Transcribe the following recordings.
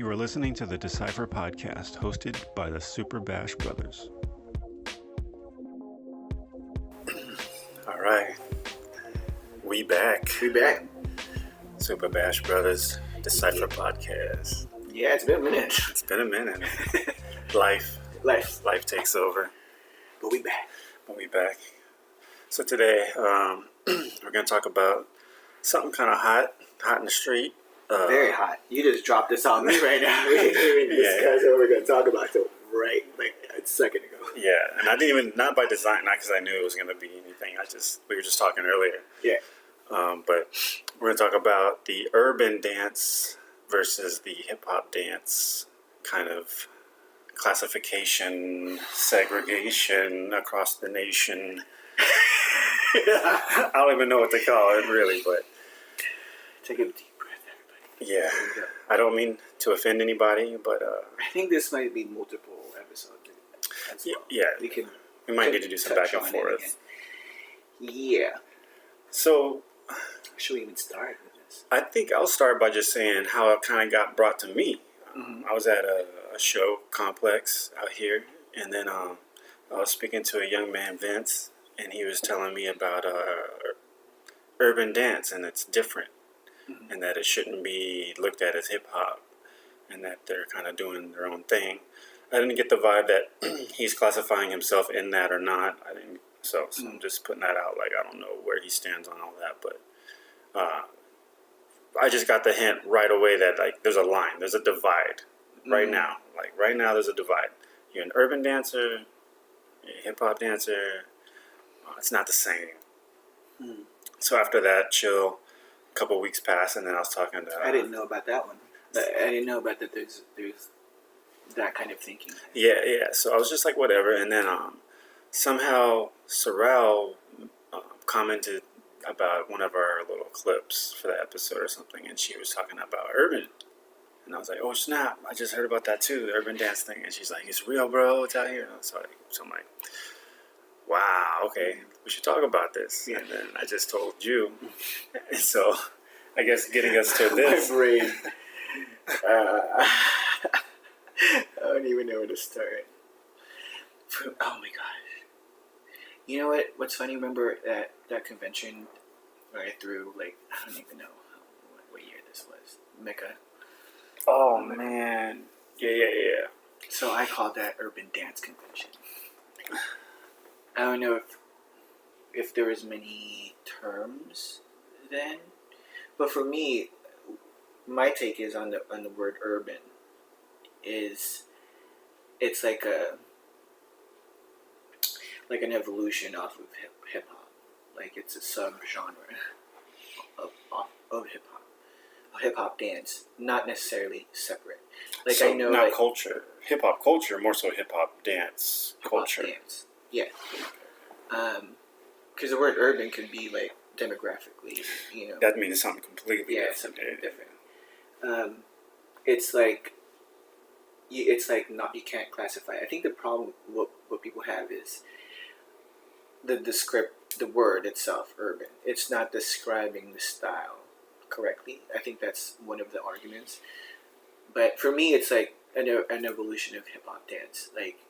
You are listening to the Decipher podcast, hosted by the Super Bash Brothers. All right, we back. We back. Super Bash Brothers Decipher podcast. Yeah, it's been a minute. It's been a minute. Life takes over. But we back. So today, we're gonna talk about something kind of hot in the street. Very hot. You just dropped this on me right now. We didn't even discuss what we're going to talk about till right like a second ago. Yeah, and I didn't even, not by design, not because I knew it was going to be anything. We were just talking earlier. Yeah. But we're going to talk about the urban dance versus the hip hop dance kind of classification, segregation across the nation. I don't even know what to call it, really, but take a deep breath, everybody. Yeah, I don't mean to offend anybody, but I think this might be multiple episodes. As well. Yeah, we might need to do some back and forth. Yeah. So, should we even start with this? I think I'll start by just saying how it kind of got brought to me. I was at a show complex out here, and then I was speaking to a young man, Vince, and he was telling me about urban dance, and it's different, and that it shouldn't be looked at as hip hop, and that they're kind of doing their own thing. I didn't get the vibe that he's classifying himself in that or not. I didn't. So I'm just putting that out. Like, I don't know where he stands on all that, but I just got the hint right away that like there's a line, there's a divide right now. Like right now, there's a divide. You're an urban dancer, you're a hip hop dancer. It's not the same. So after that chill, a couple weeks passed, and then I was talking to. I didn't know about that one. I didn't know about that. There's that kind of thinking. Yeah. So I was just like, whatever. And then somehow Sorrel commented about one of our little clips for the episode or something, and she was talking about urban. And I was like, oh snap, I just heard about that too, the urban dance thing. And she's like, it's real, bro, it's out here. So I'm like, wow, okay, we should talk about this. And then I just told you. And so I guess getting us to this. My brain. I don't even know where to start. Oh my gosh. You know what's funny? Remember that convention where I threw, like, I don't even know what year this was. Mecca. Oh, man. Yeah. So I called that Urban Dance Convention. I don't know if there was many terms then, but for me, my take is on the word urban. It's like an evolution off of hip hop. Like it's a subgenre of hip hop. Hip hop dance, not necessarily separate. Like so I know, not like, culture, hip hop culture, more so hip hop dance culture. Hip-hop dance. Yeah. Because the word urban could be like demographically, you know. That means something completely different. Something different. It's like not, you can't classify. I think the problem what people have is the word itself, urban. It's not describing the style correctly. I think that's one of the arguments. But for me, it's like an evolution of hip hop dance. Like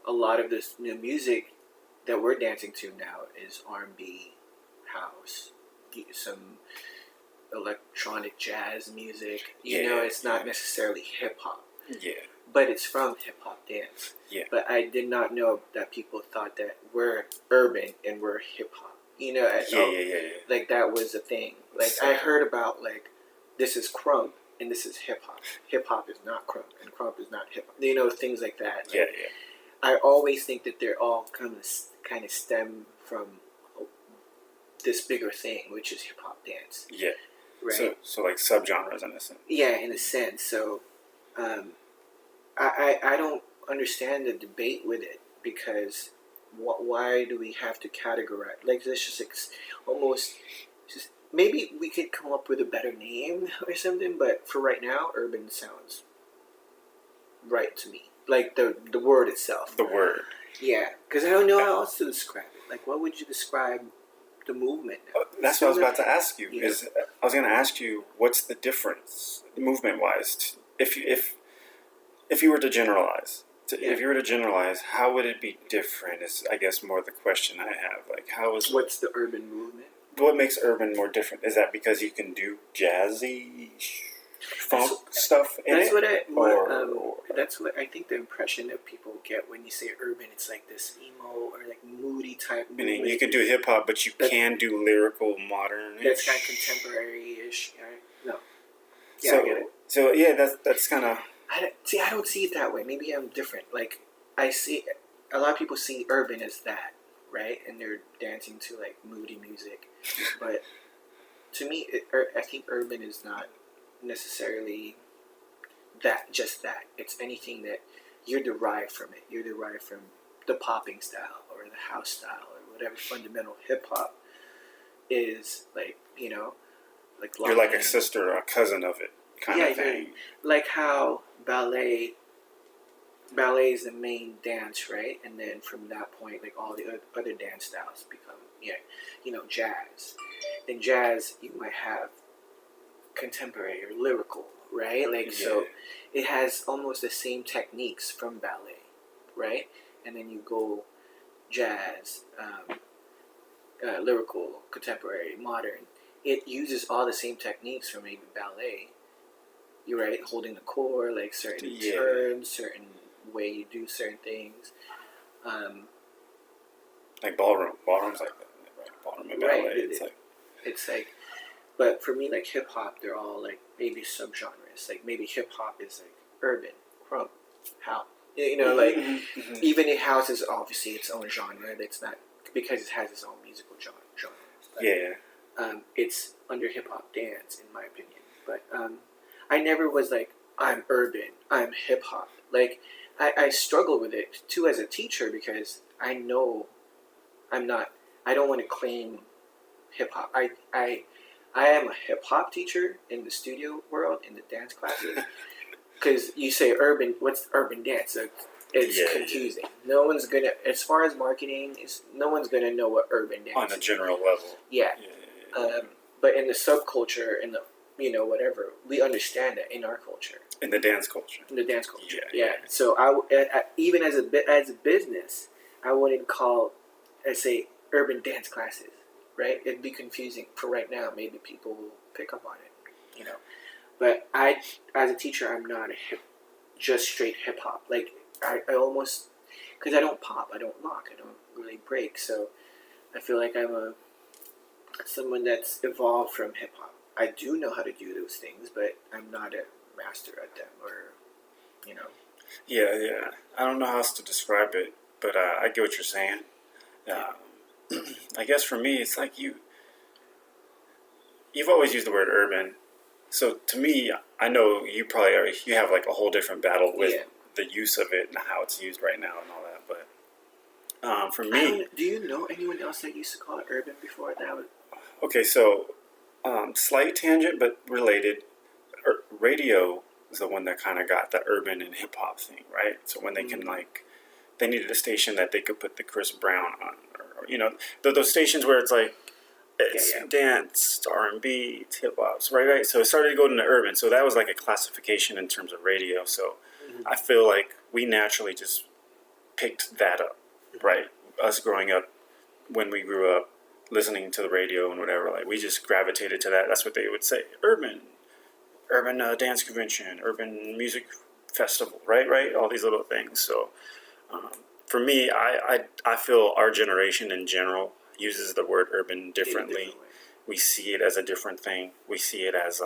a lot of this new music that we're dancing to now is R&B, house, some electronic jazz music. You know, it's not necessarily hip hop. Yeah. But it's from hip hop dance. Yeah. But I did not know that people thought that we're urban and we're hip hop. You know, yeah. Like that was a thing. Like I heard about like this is crunk and this is hip hop. Hip hop is not crunk and crunk is not hip hop. You know, things like that. Like, yeah. I always think that they're all kind of stem from this bigger thing, which is hip hop dance. Yeah. Right. So like subgenres in a sense. Yeah, in a sense. So, I don't understand the debate with it because why do we have to categorize? Like, this just almost just maybe we could come up with a better name or something. But for right now, urban sounds right to me. Like the word itself. The word. Yeah, because I don't know how else to describe it. Like, what would you describe the movement now? That's what I was about to ask you. Yeah. I was going to ask you, what's the difference, movement-wise? if you were to generalize, if you were to generalize, how would it be different? Is I guess more the question I have. Like, how is What's the urban movement? what makes urban more different? Is that because you can do jazzy funk stuff in That's it? That's what I think the impression that people get when you say urban. It's like this emo or like moody type movement. Meaning you can do hip hop, but you can do lyrical modern. That's kind of contemporary-ish, right? No. Yeah, So, I get it. So yeah, that's kind of. I don't see it that way. Maybe I'm different. Like, I see a lot of people see urban as that, right? And they're dancing to like moody music. But to me, I think urban is not necessarily just that. It's anything that you're derived from it. You're derived from the popping style or the house style or whatever fundamental hip hop is. Like, like You're like a sister or a cousin of it, kind of thing. Like how ballet is the main dance, right? And then from that point, like all the other dance styles become, jazz. In jazz, you might have contemporary or lyrical, right? Like, so it has almost the same techniques from ballet, right? And then you go jazz, lyrical, contemporary, modern. It uses all the same techniques from maybe ballet. You're right, holding the core, like certain turns, certain way you do certain things. Like ballroom's like that, right? Ballroom and ballet. It's like, but for me, like hip hop, they're all like maybe subgenres. Like maybe hip hop is like urban, crump, house. Even in house is obviously its own genre. That's not because it has its own musical genre. Like, it's under hip hop dance, in my opinion. But I never was like, I'm urban, I'm hip hop. Like, I struggle with it too as a teacher because I know I don't want to claim hip hop. I am a hip hop teacher in the studio world, in the dance classes. Because you say urban, what's urban dance? It's confusing. No one's gonna, as far as marketing, no one's gonna know what urban dance is. On a general level. Yeah. But in the subculture, in the whatever, we understand that in our culture. In the dance culture. Yeah. So I even as a business, I wouldn't call, say, urban dance classes, right? It'd be confusing for right now. Maybe people will pick up on it, But as a teacher, I'm not just straight hip hop. Like I almost, because I don't pop, I don't lock, I don't really break. So I feel like I'm someone that's evolved from hip hop. I do know how to do those things, but I'm not a master at them, or. Yeah. I don't know how else to describe it, but I get what you're saying. I guess for me, it's like you've always used the word urban. So to me, I know you have like a whole different battle with the use of it and how it's used right now and all that. But for me, do you know anyone else that used to call it urban before that? Okay, so slight tangent, but related. Radio is the one that kind of got the urban and hip hop thing, right? So when they can they needed a station that they could put the Chris Brown on, or those stations where it's like it's dance, R&B, hip hop, right? So it started to go into urban. So that was like a classification in terms of radio. So I feel like we naturally just picked that up, right? Us growing up, when we grew up, listening to the radio and whatever, like we just gravitated to that. That's what they would say: urban dance convention, urban music festival, right? All these little things. So for me, I feel our generation in general uses the word urban differently. We see it as a different thing. We see it as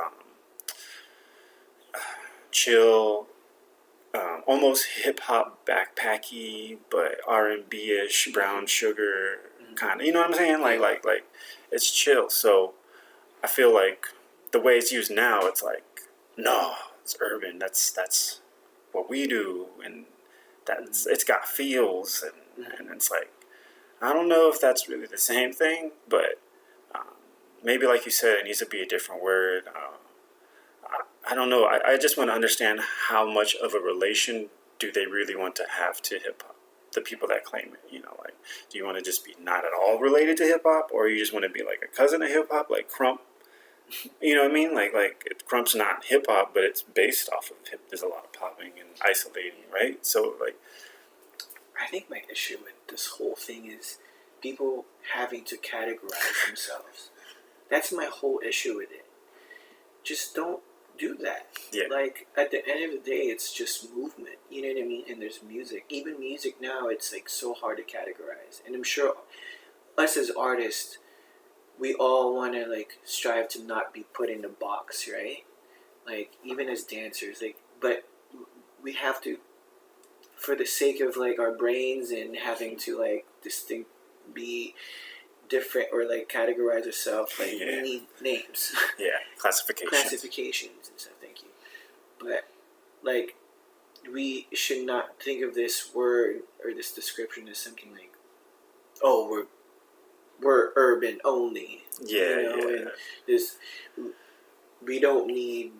chill, almost hip hop backpacky, but R&B-ish, brown sugar kind of. You know what I'm saying? Like it's chill. So I feel like the way it's used now, it's like, no, it's urban. That's what we do, and it's got feels, and it's like, I don't know if that's really the same thing, but maybe like you said, it needs to be a different word. I don't know. I just want to understand how much of a relation do they really want to have to hip hop? The people that claim it, like, do you want to just be not at all related to hip hop, or you just want to be like a cousin of hip hop, like Crump You know what I mean? Crump's not hip hop, but it's based off of hip. There's a lot of popping and isolating, right? So like, I think my issue with this whole thing is people having to categorize themselves. That's my whole issue with it. Just don't do that. Yeah. Like, at the end of the day, it's just movement. You know what I mean? And there's music. Even music now, it's like so hard to categorize. And I'm sure us as artists, we all want to like strive to not be put in a box, right? Like, even as dancers, like, but we have to, for the sake of like our brains and having to like be different or like categorize ourselves, like we need names. Yeah, classifications and stuff. Thank you. But like, we should not think of this word or this description as something like, oh, we're urban only. Yeah, you know? And this, we don't need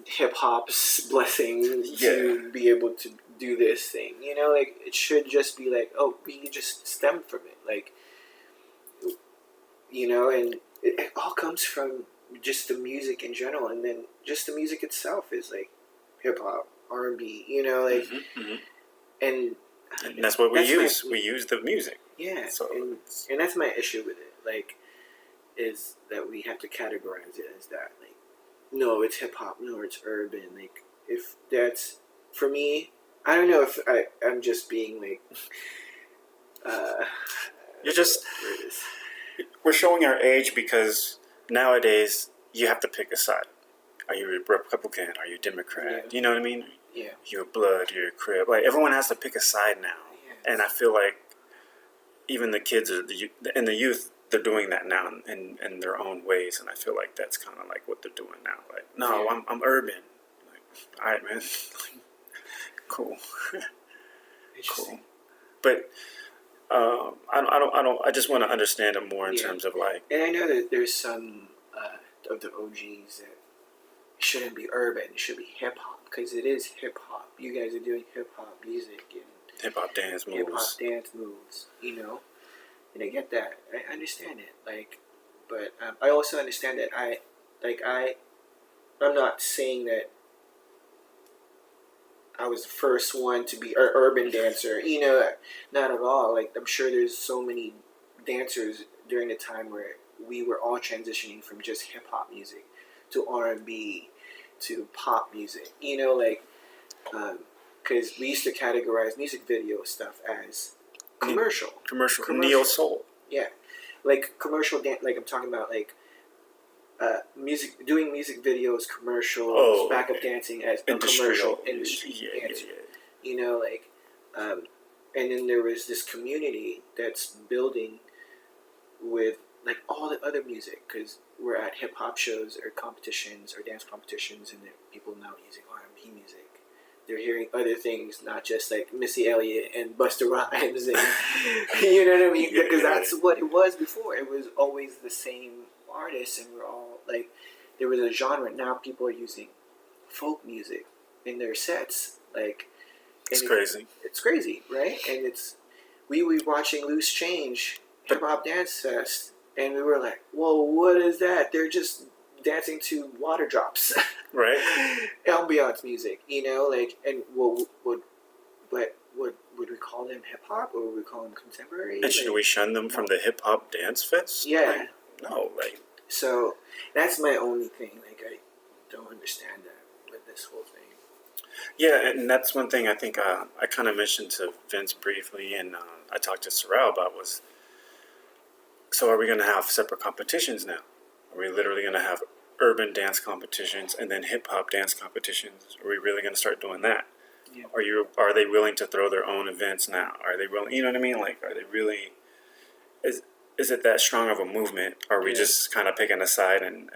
hip hop's blessing to be able to do this thing. You know, like, it should just be like, oh, we just stem from it. Like, you know, and it all comes from just the music in general, and then just the music itself is like hip hop, R&B. You know, like, and that's what we use. We use the music. Yeah, so and that's my issue with it. Like, is that we have to categorize it as that. Like, no, it's hip hop. No, it's urban. Like, if that's, for me, I don't know if I'm just being like, you're just, we're showing our age because nowadays you have to pick a side. Are you a Republican? Are you a Democrat? Yeah. You know what I mean? Yeah. You're blood, you're a crib. Like, everyone has to pick a side now. Yes. And I feel like even the kids and the youth, they're doing that now in their own ways, and I feel like that's kind of like what they're doing now. Like, no, I'm urban. Like, all right, man. Cool. Cool. But I just want to understand it more in terms of like. And I know that there's some of the OGs that shouldn't be urban; it should be hip hop, because it is hip hop. You guys are doing hip hop music and hip hop dance moves. Hip hop dance moves, you know. And I get that. I understand it. Like, but I also understand that I'm not saying that I was the first one to be an urban dancer. You know, not at all. Like, I'm sure there's so many dancers during the time where we were all transitioning from just hip hop music to R&B to pop music. You know, like, because we used to categorize music video stuff as commercial neo soul. Yeah, like commercial dance. Like, I'm talking about like music, doing music videos, commercial backup dancing as a commercial industry dancer. You know, like, and then there was this community that's building with like all the other music, because we're at hip hop shows or competitions or dance competitions, and people now using R&B music. They're hearing other things, not just like Missy Elliott and Busta Rhymes, and you know what I mean? Because that's what it was before. It was always the same artists, and we're all like, there was a genre. Now people are using folk music in their sets. Like, it's crazy. It's crazy, right? And we were watching Loose Change Hip Hop Dance Fest, and we were like, "Whoa, what is that? They're just dancing to water drops." Right. Ambiance music, you know, like, and would we call them hip hop, or would we call them contemporary? And should we shun them from the hip hop dance fest? Yeah. Like, no, like. So that's my only thing. Like, I don't understand that with this whole thing. Yeah, and that's one thing I think I kind of mentioned to Vince briefly, and I talked to Sorrel about was. So are we going to have separate competitions now? Are we literally going to have urban dance competitions and then hip hop dance competitions? Are we really going to start doing that? Yeah. Are they willing to throw their own events now? Are they willing? You know what I mean? Like, are they really? Is it that strong of a movement? Or are we just kind of picking a side and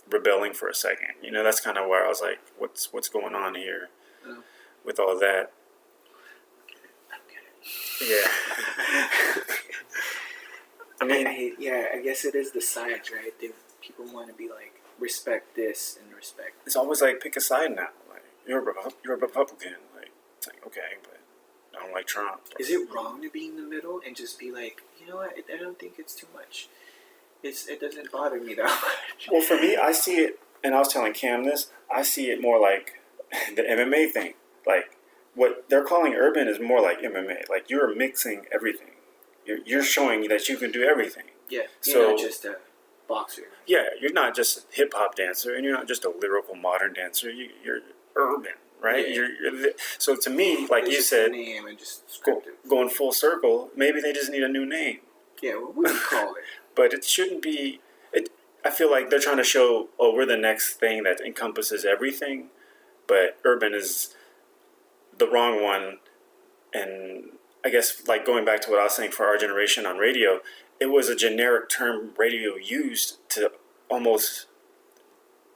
rebelling for a second? You know, that's kind of where I was like, what's going on here with all that? Yeah. I mean, I guess it is the sides, right? People want to be like, respect this and respect. It's always like, pick a side now. Like, you're a Republican. Like, it's like, okay, but I don't like Trump. Is it wrong to be in the middle and just be like, you know what? I don't think it's too much. it doesn't bother me that much. Well, for me, I see it, and I was telling Cam this. I see it more like the MMA thing. Like what they're calling urban is more like MMA. Like you're mixing everything. You're showing that you can do everything. Yeah, you're not just a boxer. Yeah, you're not just a hip hop dancer, and you're not just a lyrical modern dancer. You're urban, right? Yeah. So to me, like you said, name and just going full circle, maybe they just need a new name. Yeah, what do you call it? But it shouldn't be. I feel like they're trying to show, oh, we're the next thing that encompasses everything, but urban is the wrong one. And I guess, like going back to what I was saying for our generation on radio, it was a generic term radio used to almost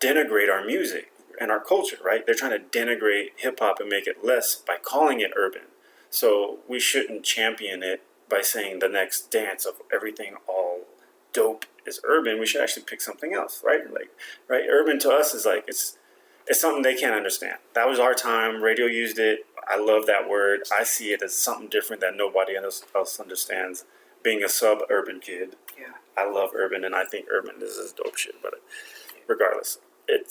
denigrate our music and our culture, right? They're trying to denigrate hip hop and make it less by calling it urban. So we shouldn't champion it by saying the next dance of everything all dope is urban. We should actually pick something else, right? Like, right? Urban to us is like it's something they can't understand. That was our time. Radio used it. I love that word. I see it as something different that nobody else understands. Being a suburban kid, yeah, I love urban, and I think urban is dope shit. But regardless, I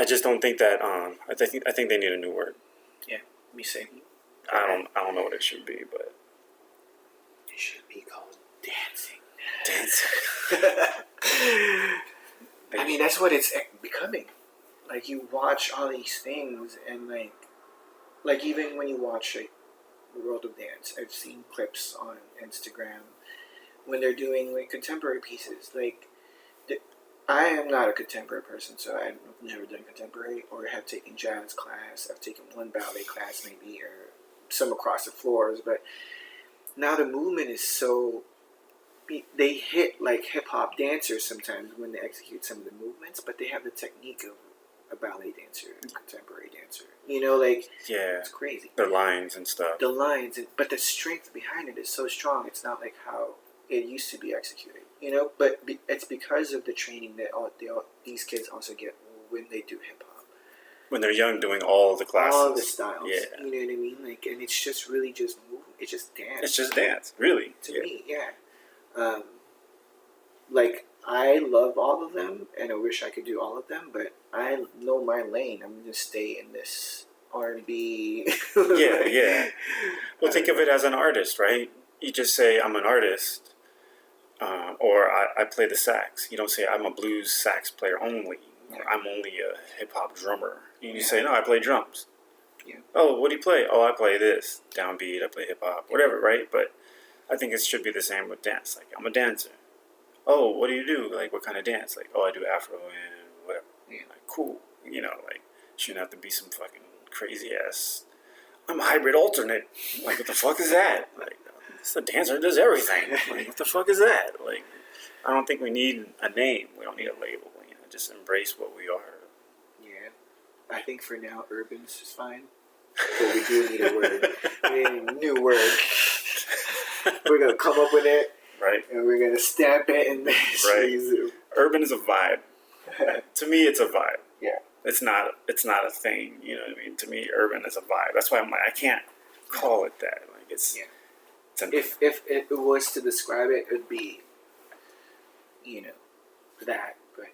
just don't think that. I think they need a new word. Yeah, me say. I don't know what it should be, but it should be called dancing. I mean, that's what it's becoming. Like you watch all these things, and like even when you watch like the World of Dance, I've seen clips on Instagram when they're doing like contemporary pieces. Like I am not a contemporary person, so I've never done contemporary or have taken jazz class. I've taken one ballet class maybe, or some across the floors. But now the movement is so. They hit like hip hop dancers sometimes when they execute some of the movements, but they have the technique of a ballet dancer, a contemporary dancer. You know, like it's crazy. The lines and stuff. The lines, but the strength behind it is so strong. It's not like how it used to be executed. You know, but it's because of the training that these kids also get when they do hip hop. When they're young, doing all the classes, all the styles. Yeah, you know what I mean. Like, and it's just really just movement. It's just dance. It's just dance, really. To me, yeah. Like I love all of them, and I wish I could do all of them, but I know my lane. I'm gonna stay in this R&B. Yeah. Well, think of it as an artist, right? You just say I'm an artist, or I play the sax. You don't say I'm a blues sax player only, or I'm only a hip hop drummer. You say no, I play drums. Yeah. Oh, what do you play? Oh, I play this downbeat. I play hip hop, whatever, right? But I think it should be the same with dance. Like, I'm a dancer. Oh, what do you do? Like, what kind of dance? Like, oh, I do Afro and whatever. Yeah. Like, cool. You know, like, shouldn't have to be some fucking crazy ass. I'm a hybrid alternate. Like, what the fuck is that? Like, it's a dancer that does everything. Like, what the fuck is that? Like, I don't think we need a name. We don't need a label. You know, just embrace what we are. Yeah. I think for now, urban's is fine. But we do need a word. We need a new word. We're going to come up with it. Right. And we're going to stamp it in this. Right. Urban is a vibe. To me, it's a vibe. Yeah. It's not a thing. You know what I mean? To me, urban is a vibe. That's why I'm like, I can't call it that. Like, it's... Yeah. If it was to describe it, it would be, you know, that. But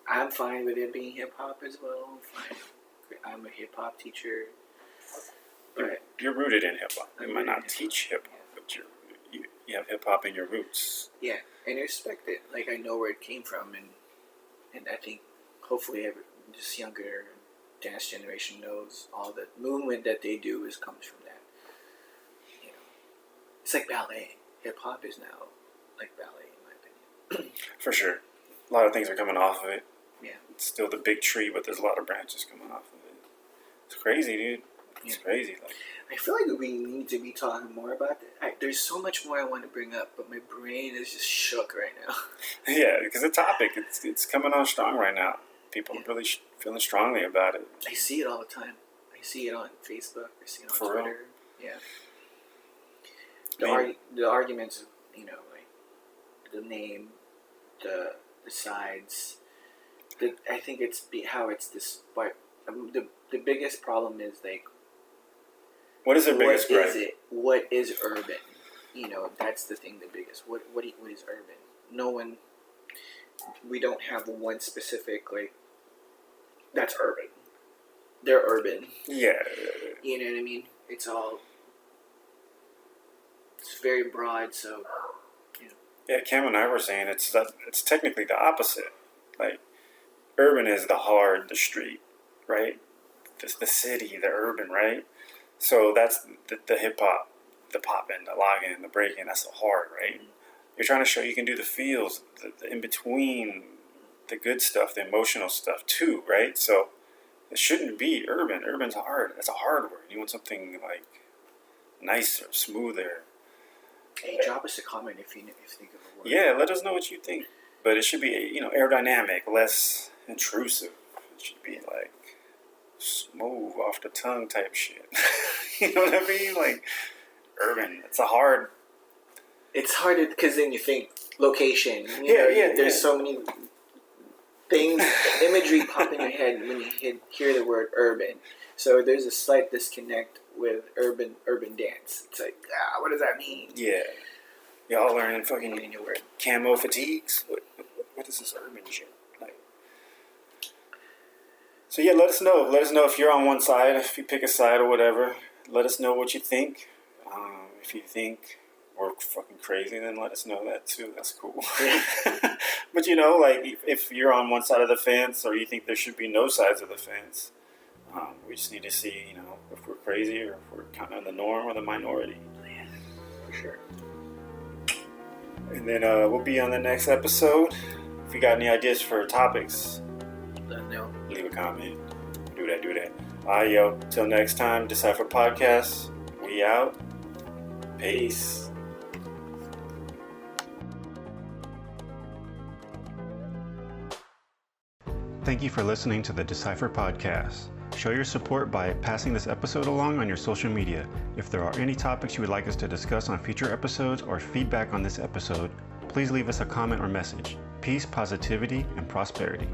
I'm fine with it being hip-hop as well. Fine. I'm a hip-hop teacher. But you're rooted in hip-hop. You might not teach hip-hop, but you have hip-hop in your roots. Yeah, and I respect it. Like, I know where it came from, and I think hopefully this younger dance generation knows all the movement that they do comes from that. You know, it's like ballet. Hip-hop is now like ballet, in my opinion. For sure. A lot of things are coming off of it. Yeah. It's still the big tree, but there's a lot of branches coming off of it. It's crazy, dude. It's crazy. Like, I feel like we need to be talking more about that. There's so much more I want to bring up, but my brain is just shook right now. Yeah, because the topic, it's coming on strong right now. People are really feeling strongly about it. I see it all the time. I see it on Facebook. I see it on For Twitter. Real? Yeah. The arguments, you know, like the name, the sides. I think it's how it's this. But the biggest problem is like. What is their biggest gripe? What is urban? You know, that's the thing. The biggest. What is urban? we don't have one specific, like, that's urban. They're urban. Yeah. You know what I mean? It's very broad, so, you know. Yeah, Cam and I were saying it's technically the opposite. Like, urban is the hard, the street, right? The city, the urban, right? So that's the hip-hop, the popping, the logging, the breaking, that's the hard, right? You're trying to show you can do the feels, the in-between, the good stuff, the emotional stuff too, right? So it shouldn't be urban. Urban's hard. That's a hard word. You want something like nicer, smoother. Hey, drop us a comment if you think of a word. Yeah, let us know what you think. But it should be, aerodynamic, less intrusive. It should be like smooth, off the tongue type shit. You know what I mean? Like urban. It's hard because then you think location. There's so many things, imagery pop in your head when you hear the word urban. So there's a slight disconnect with urban dance. It's like, what does that mean? Yeah. Y'all learning fucking in your word camo fatigues? What is this urban shit? Like, so yeah, let us know. Let us know if you're on one side, if you pick a side or whatever. Let us know what you think. If you think we're fucking crazy, then let us know that too. That's cool. But like if you're on one side of the fence, or you think there should be no sides of the fence, we just need to see, if we're crazy or if we're kind of the norm or the minority. Yeah, for sure. And then we'll be on the next episode. If you got any ideas for topics, let us know. Leave a comment. Do that. All right, yo. Till next time, Decipher Podcast. We out. Peace. Thank you for listening to the Decipher Podcast. Show your support by passing this episode along on your social media. If there are any topics you would like us to discuss on future episodes or feedback on this episode, please leave us a comment or message. Peace, positivity, and prosperity.